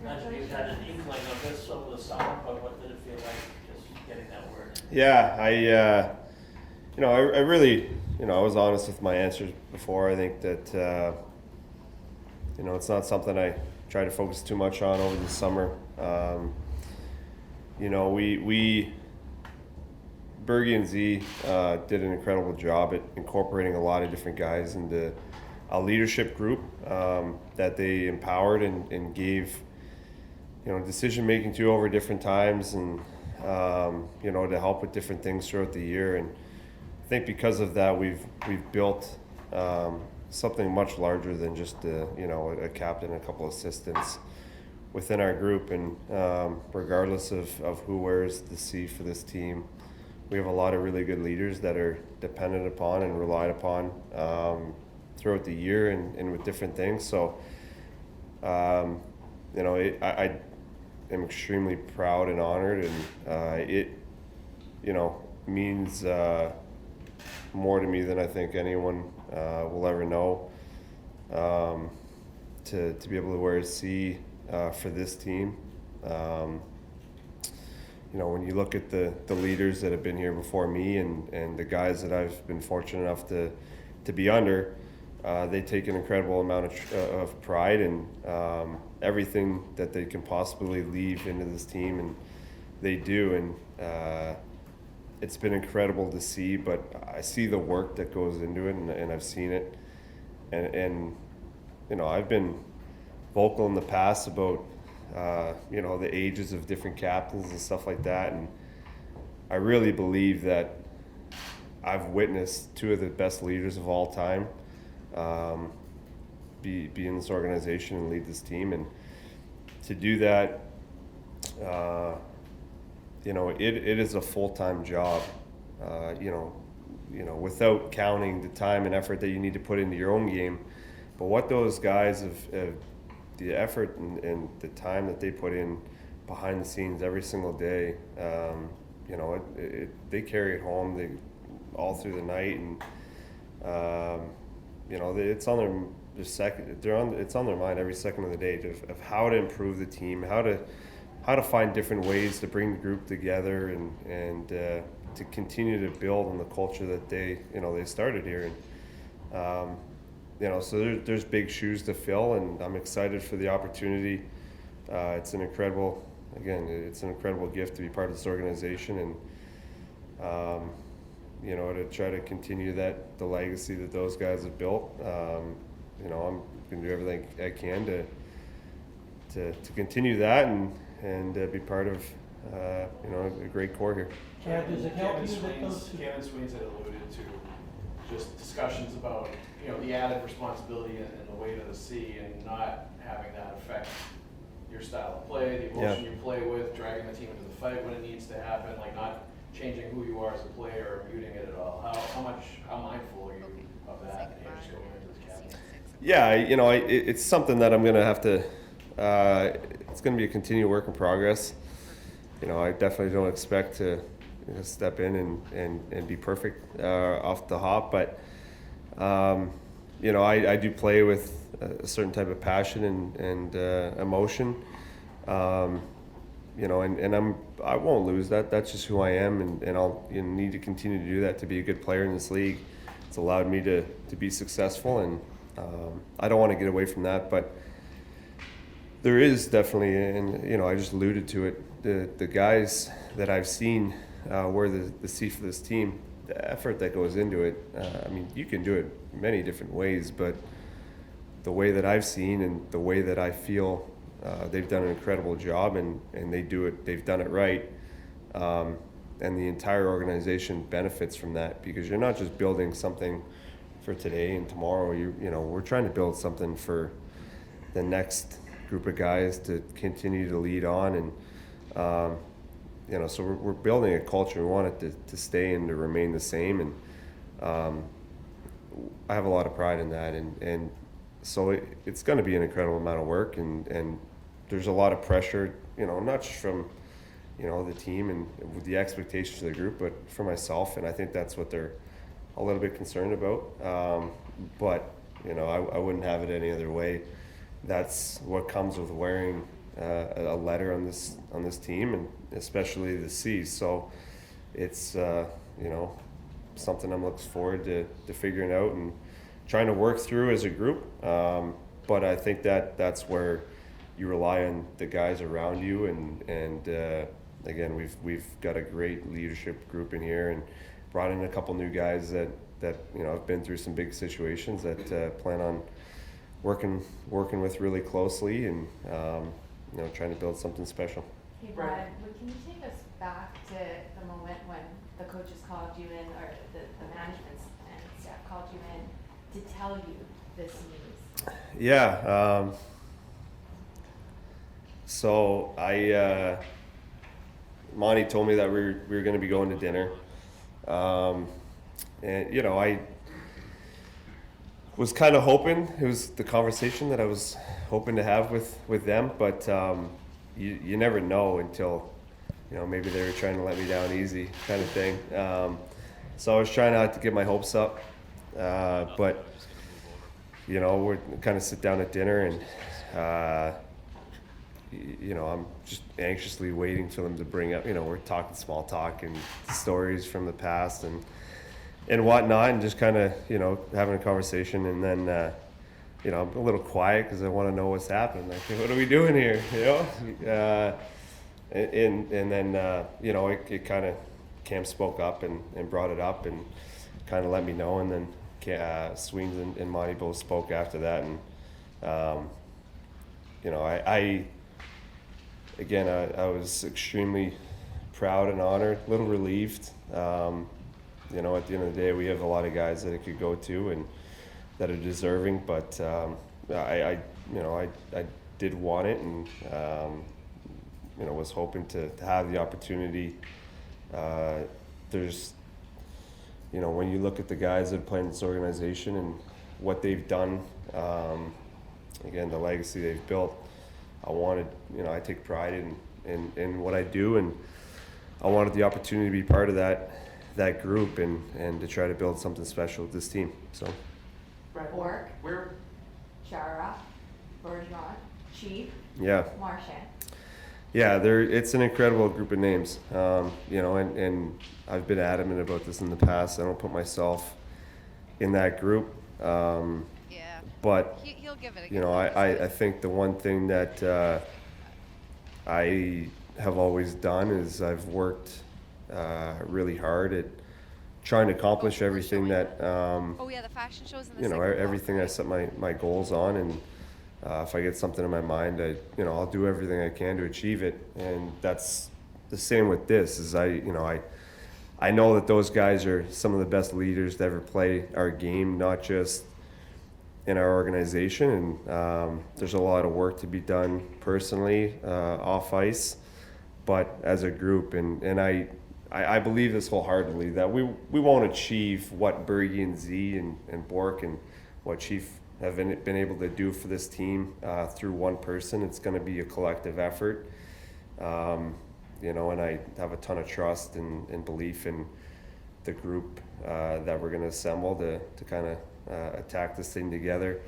Imagine you've had an inkling of this over the summer, but what did it feel like just getting that word? Yeah, I really, I was honest with my answers before. I think that, it's not something I try to focus too much on over the summer. We Bergie and Z did an incredible job at incorporating a lot of different guys into a leadership group that they empowered and gave, decision making to over different times and, to help with different things throughout the year. And I think because of that, we've built something much larger than just a captain and a couple assistants within our group. And regardless of who wears the C for this team, we have a lot of really good leaders that are dependent upon and relied upon throughout the year and with different things. So, I am extremely proud and honored, and it means more to me than I think anyone will ever know, to be able to wear a C for this team. When you look at the leaders that have been here before me and the guys that I've been fortunate enough to be under, they take an incredible amount of pride in everything that they can possibly leave into this team, and they do. And it's been incredible to see, but I see the work that goes into it, and I've seen it. And I've been vocal in the past about the ages of different captains and stuff like that, and I really believe that I've witnessed two of the best leaders of all time be in this organization and lead this team. And to do that, it is a full-time job, without counting the time and effort that you need to put into your own game. But what those guys have the effort and the time that they put in behind the scenes every single day, they carry it home all through the night, and it's on it's on their mind every second of the day of how to improve the team, how to find different ways to bring the group together and to continue to build on the culture that they started here. And so there's big shoes to fill, and I'm excited for the opportunity. It's an incredible gift to be part of this organization, and to try to continue the legacy that those guys have built. I'm going to do everything I can to continue that and be part of a great core here. Does it help you that Kevin Sweens had alluded to just discussions about the added responsibility and the weight of the C, and not having that affect your style of play, the emotion you play with, dragging the team into the fight when it needs to happen, like not changing who you are as a player or muting it at all. How mindful are you of that just going into this captain? Yeah, it's something that I'm going to have to. It's going to be a continued work in progress. I definitely don't expect to step in and be perfect off the hop, but I do play with a certain type of passion and emotion, and I won't lose that. That's just who I am, and I'll need to continue to do that to be a good player in this league. It's allowed me to be successful, and I don't want to get away from that. But there is definitely, and I just alluded to it, the guys that I've seen wear the C for this team, the effort that goes into it. You can do it many different ways, but the way that I've seen and the way that I feel, they've done an incredible job, and they've done it right. And the entire organization benefits from that, because you're not just building something for today and tomorrow. We're trying to build something for the next group of guys to continue to lead on, and so we're building a culture. We want it to stay and to remain the same, and I have a lot of pride in that, and so it's going to be an incredible amount of work, and there's a lot of pressure, not just from the team and with the expectations of the group, but for myself, and I think that's what they're a little bit concerned about. But I wouldn't have it any other way. That's what comes with wearing a letter on this team, and especially the C. So it's something I'm looking forward to figuring out and trying to work through as a group. But I think that's where you rely on the guys around you, and again, we've got a great leadership group in here, and brought in a couple new guys that have been through some big situations that plan on working with really closely, and trying to build something special. Hey Brad, can you take us back to the moment when the coaches called you in, or the management and staff called you in to tell you this news? Yeah. So Monty told me that we were going to be going to dinner, and I was kind of hoping it was the conversation that I was hoping to have with them, but you never know until maybe they were trying to let me down easy, kind of thing. So I was trying not to get my hopes up, but we're kind of sit down at dinner, and I'm just anxiously waiting for them to bring up, we're talking small talk and stories from the past and whatnot, and just kind of, having a conversation. And then, I'm a little quiet because I want to know what's happening. Like, what are we doing here? And then, it kind of, Cam spoke up and brought it up and kind of let me know. And then Swings and Monty both spoke after that. And, I was extremely proud and honored, a little relieved. At the end of the day, we have a lot of guys that it could go to and that are deserving, but I did want it, and was hoping to have the opportunity. There's, when you look at the guys that play in this organization and what they've done, again, the legacy they've built, I take pride in what I do, and I wanted the opportunity to be part of that group and to try to build something special with this team. So Bork, Where? Chara, Bergeron, Chief, yeah, Marchand. yeah, it's an incredible group of names. And I've been adamant about this in the past. I don't put myself in that group. But He'll give it a I think the one thing that I have always done is I've worked really hard at trying to accomplish everything that the fashion shows in the everything I set my goals on, and if I get something in my mind, I'll do everything I can to achieve it. And that's the same with this. Is I know that those guys are some of the best leaders to ever play our game, not just in our organization, and there's a lot of work to be done personally off ice, but as a group, and I believe this wholeheartedly, that we won't achieve what Bergie and Z and Bork and what Chief have been able to do for this team through one person. It's going to be a collective effort, and I have a ton of trust and belief in the group that we're going to assemble to kind of attack this thing together.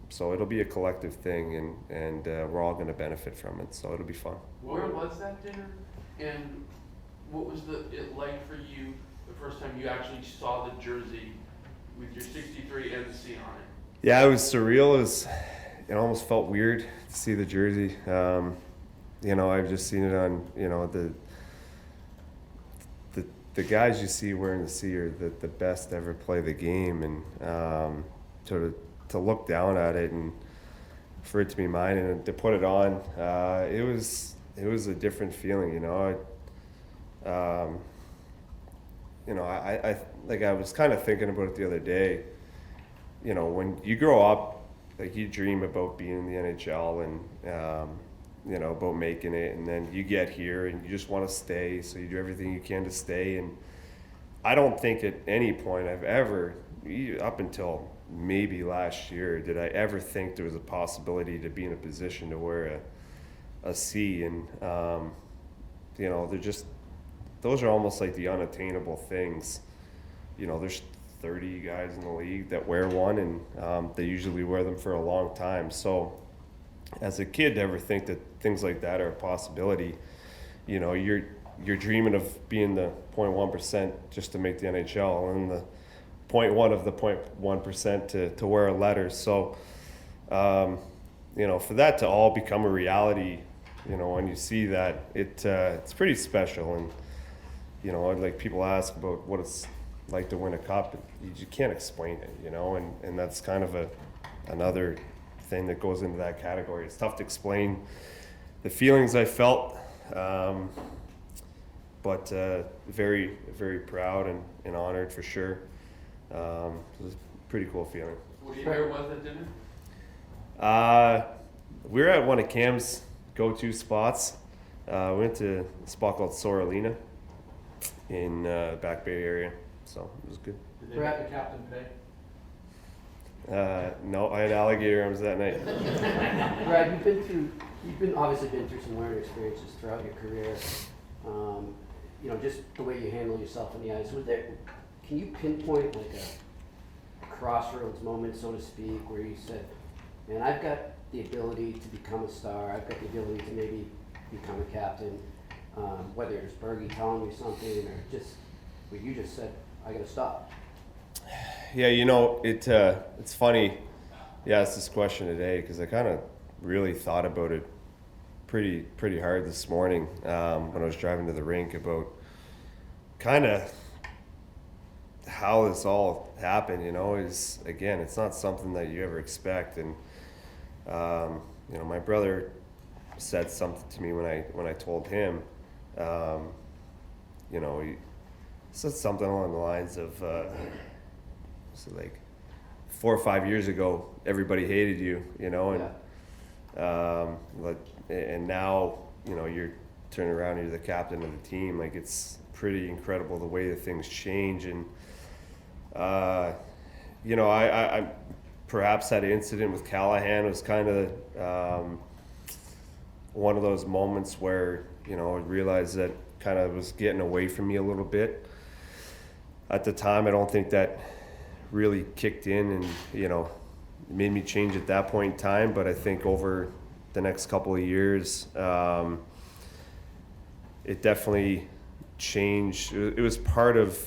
So it'll be a collective thing, and we're all going to benefit from it. So it'll be fun. Where was that dinner, and what was it like for you the first time you actually saw the jersey with your 63 and the C on it? Yeah, it was surreal. It almost felt weird to see the jersey. I've just seen it on the guys you see wearing the C are the best to ever play the game, and to look down at it and for it to be mine and to put it on, it was a different feeling. I was kind of thinking about it the other day. When you grow up, like, you dream about being in the NHL and about making it, and then you get here and you just want to stay, so you do everything you can to stay. And I don't think at any point I've ever, up until maybe last year, did I ever think there was a possibility to be in a position to wear a C. And they're just, those are almost like the unattainable things. There's 30 guys in the league that wear one, and they usually wear them for a long time. So as a kid to ever think that things like that are a possibility. You know, you're dreaming of being the 0.1% just to make the NHL, and the 0.1 of the 0.1% to wear a letter. So, you know, for that to all become a reality, you know, when you see that, it's pretty special. And, you know, like people ask about what it's like to win a cup, you can't explain it, you know, and that's kind of another thing that goes into that category. It's tough to explain the feelings I felt, but very, very proud and honored for sure. It was a pretty cool feeling. Where was it dinner? We were at one of Cam's go-to spots. We went to a spot called Soralina in Back Bay area, so it was good. Brad, the captain pay? No, I had alligator arms that night. Brad, you've obviously been through some learning experiences throughout your career. You know, just the way you handle yourself on the ice. Can you pinpoint like a crossroads moment, so to speak, where you said, "Man, I've got the ability to become a star. I've got the ability to maybe become a captain." Whether it's Bergie telling you something, or just where you just said, "I got to stop." Yeah, you know, it's funny you asked this question today, because I kind of really thought about it pretty hard this morning when I was driving to the rink, about kind of how this all happened. You know, is again, it's not something that you ever expect. And you know, my brother said something to me when I told him. You know, he said something along the lines of, so like 4 or 5 years ago, everybody hated you, you know, and now, you know, you're turning around and you're the captain of the team. Like, it's pretty incredible the way that things change. And you know, I perhaps that incident with Callahan was kind of one of those moments where, you know, I realized that kind of was getting away from me a little bit. At the time, I don't think that really kicked in and, you know, made me change at that point in time. But I think over the next couple of years, it definitely changed. It was part of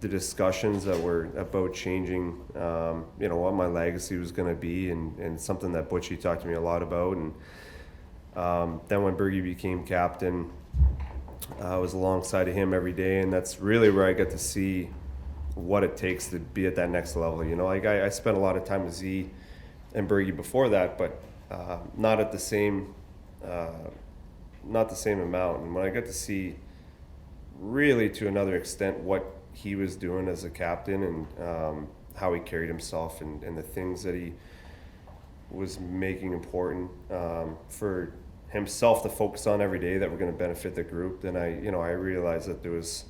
the discussions that were about changing, you know, what my legacy was going to be, and something that Butchie talked to me a lot about. And then when Bergie became captain, I was alongside of him every day, and that's really where I got to see what it takes to be at that next level. You know, like I spent a lot of time with Z and Bergie before that, but not at the same, not the same amount. And when I got to see really to another extent what he was doing as a captain, and how he carried himself, and the things that he was making important for himself to focus on every day that were going to benefit the group, then I realized that there was,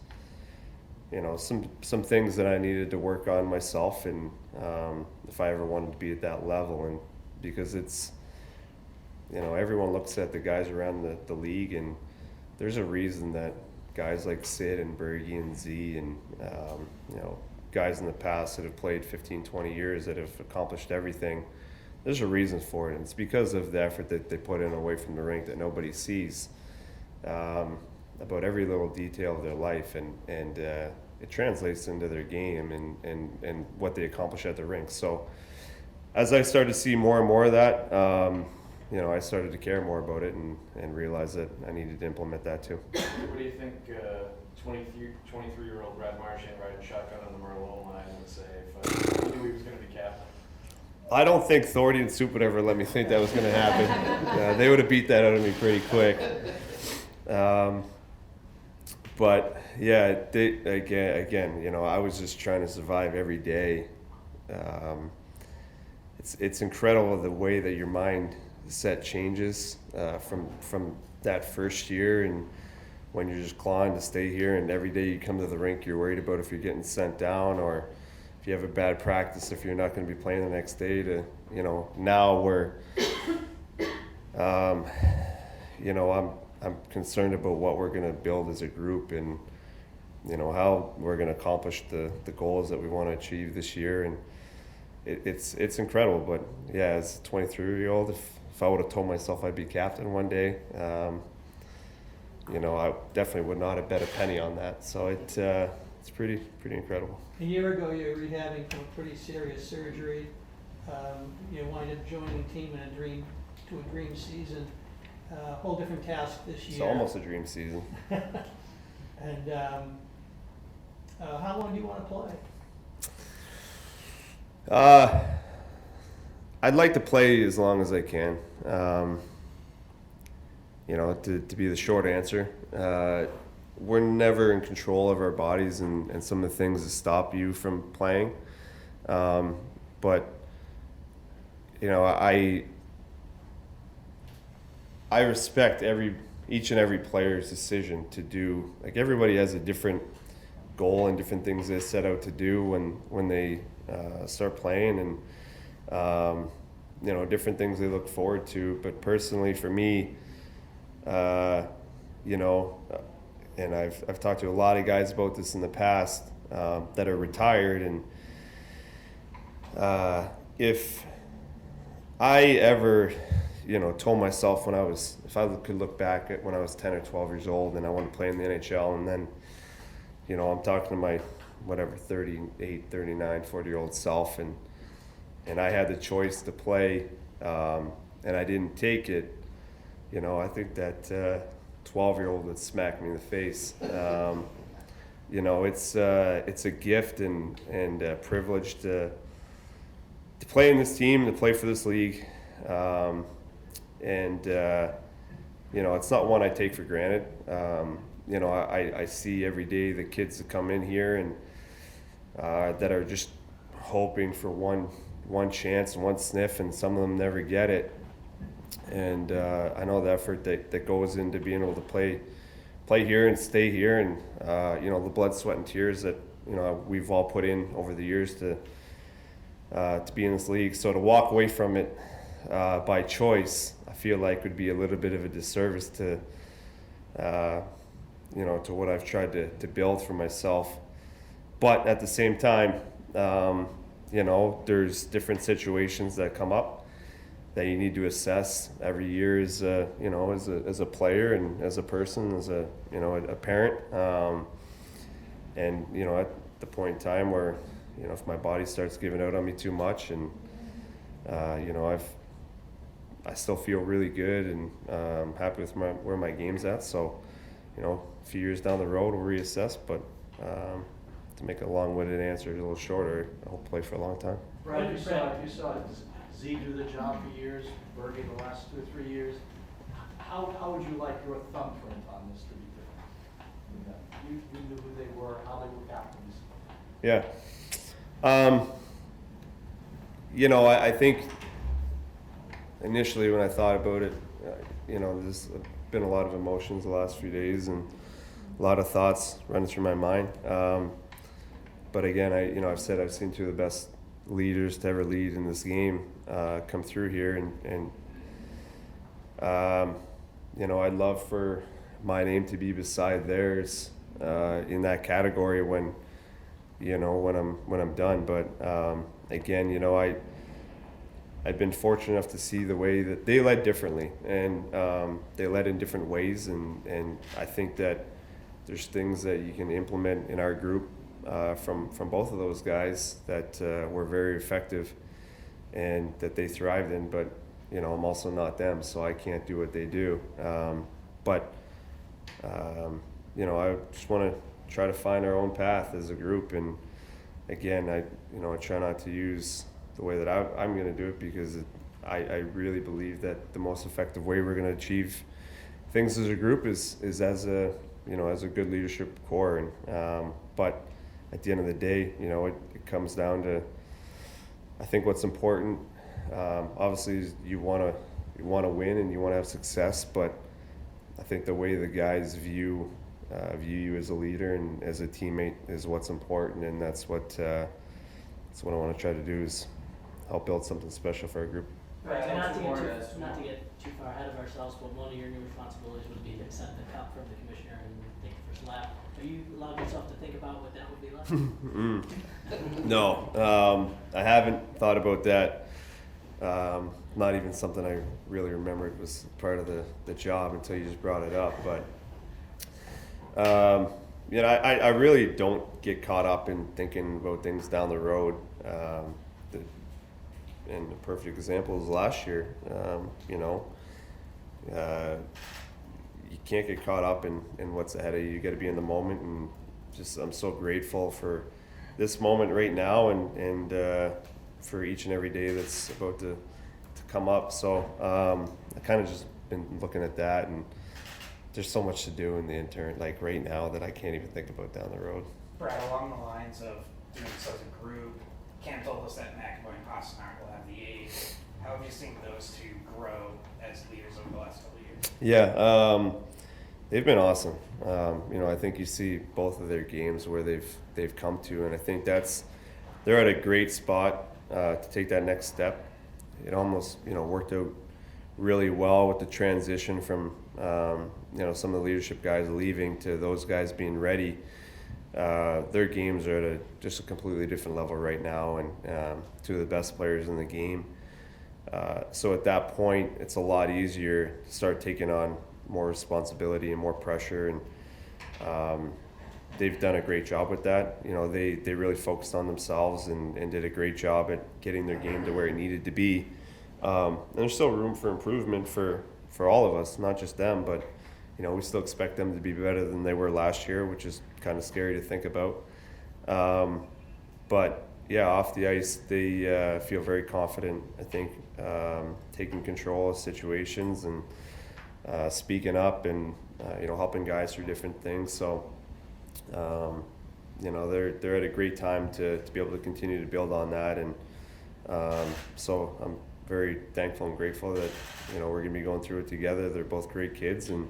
you know, some things that I needed to work on myself, and if I ever wanted to be at that level. And because it's, you know, everyone looks at the guys around the league, and there's a reason that guys like Sid and Bergie and Z and you know, guys in the past that have played 15, 20 years that have accomplished everything, there's a reason for it, and it's because of the effort that they put in away from the rink that nobody sees, about every little detail of their life, and it translates into their game and what they accomplish at the rink. So as I started to see more and more of that, you know, I started to care more about it, and realize that I needed to implement that too. What do you think 23-year-old Brad Marchand riding shotgun on the Merlot line would say if he knew he was going to be captain? I don't think Thordy and Soup would ever let me think that was going to happen. They would have beat that out of me pretty quick. But yeah, again, you know, I was just trying to survive every day. It's incredible the way that your mindset changes from that first year, and when you're just clawing to stay here, and every day you come to the rink, you're worried about if you're getting sent down, or if you have a bad practice, if you're not going to be playing the next day, to, you know, now we're, you know, I'm concerned about what we're going to build as a group, and, you know, how we're going to accomplish the goals that we want to achieve this year. And it's incredible. But yeah, as a 23-year-old, if I would have told myself I'd be captain one day, you know, I definitely would not have bet a penny on that. So it's pretty incredible. A year ago, you were rehabbing from a pretty serious surgery. You wind up joining the team in a dream season. Whole different task this year. It's almost a dream season. And how long do you want to play? I'd like to play as long as I can. You know, to be the short answer. We're never in control of our bodies and some of the things that stop you from playing. But, you know, I respect each and every player's decision to do, like, everybody has a different goal and different things they set out to do when they start playing, and you know, different things they look forward to. But personally, for me, you know, and I've talked to a lot of guys about this in the past that are retired, and if I ever, you know, told myself if I could look back at when I was 10 or 12 years old and I want to play in the NHL, and then, you know, I'm talking to my whatever 38, 39, 40-year-old self, and I had the choice to play, and I didn't take it, you know, I think that 12-year-old would smack me in the face. You know, it's a gift and a privilege to play in this team, to play for this league. And you know, it's not one I take for granted. You know, I see every day the kids that come in here and that are just hoping for one chance and one sniff, and some of them never get it. And I know the effort that goes into being able to play here and stay here, and you know, the blood, sweat, and tears that, you know, we've all put in over the years to be in this league. So to walk away from it by choice, I feel like would be a little bit of a disservice to you know, to what I've tried to build for myself. But at the same time, you know, there's different situations that come up that you need to assess every year as you know, as a player and as a person, as a, you know, a parent, and, you know, at the point in time where, you know, if my body starts giving out on me too much, and you know, I still feel really good, and I'm happy with where my game's at. So, you know, a few years down the road we'll reassess, but to make a long-winded answer a little shorter, I'll play for a long time. Brad, you saw Z do the job for years, Berge the last 2 or 3 years. How would you like your thumbprint on this to be different? You knew who they were, how they were captains. Yeah. You know, I think initially when I thought about it, you know, there's been a lot of emotions the last few days and a lot of thoughts running through my mind. But again, you know, I've said I've seen two of the best leaders to ever lead in this game come through here, and you know, I'd love for my name to be beside theirs in that category when, you know, when I'm done. But again, you know, I've been fortunate enough to see the way that they led differently, and they led in different ways, and I think that there's things that you can implement in our group from both of those guys that were very effective and that they thrived in. But, you know, I'm also not them, so I can't do what they do. But you know, I just want to try to find our own path as a group. And again, I try not to use the way that I'm going to do it, because I really believe that the most effective way we're going to achieve things as a group is as a, you know, as a good leadership core. And but at the end of the day, you know, it comes down to, I think what's important, obviously, is you want to win and you want to have success, but I think the way the guys view you as a leader and as a teammate is what's important, and that's what I want to try to do, is help build something special for our group. Right, not to get too far ahead of ourselves, but one of your new responsibilities would be to accept the cup from the commissioner and take the first lap. Have you allowed yourself to think about what that would be like? No, I haven't thought about that. Not even something I really remembered was part of the job until you just brought it up. But you know, I really don't get caught up in thinking about things down the road. And a perfect example is last year. You know, you can't get caught up in what's ahead of you. You got to be in the moment, and just I'm so grateful for this moment right now, and for each and every day that's about to come up. So I kind of just been looking at that, and there's so much to do in the intern, like right now, that I can't even think about down the road. Brad, along the lines of doing this as a group, Cam told us that McAvoy and Pasternak will have the age. How have you seen those two grow as leaders over the last couple of years? Yeah, they've been awesome. You know, I think you see both of their games where they've come to, and I think they're at a great spot to take that next step. It almost, you know, worked out really well with the transition from you know, some of the leadership guys leaving to those guys being ready. Their games are at just a completely different level right now, and two of the best players in the game. So at that point, it's a lot easier to start taking on more responsibility and more pressure, and they've done a great job with that. You know, they really focused on themselves and did a great job at getting their game to where it needed to be. And there's still room for improvement for all of us, not just them, but you know, we still expect them to be better than they were last year, which is kind of scary to think about. But yeah, off the ice, they feel very confident, I think, taking control of situations and speaking up and you know, helping guys through different things. So you know, they're at a great time to be able to continue to build on that, and so I'm very thankful and grateful that, you know, we're going to be going through it together. They're both great kids, and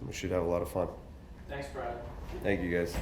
we should have a lot of fun. Thanks, Brad. Thank you, guys.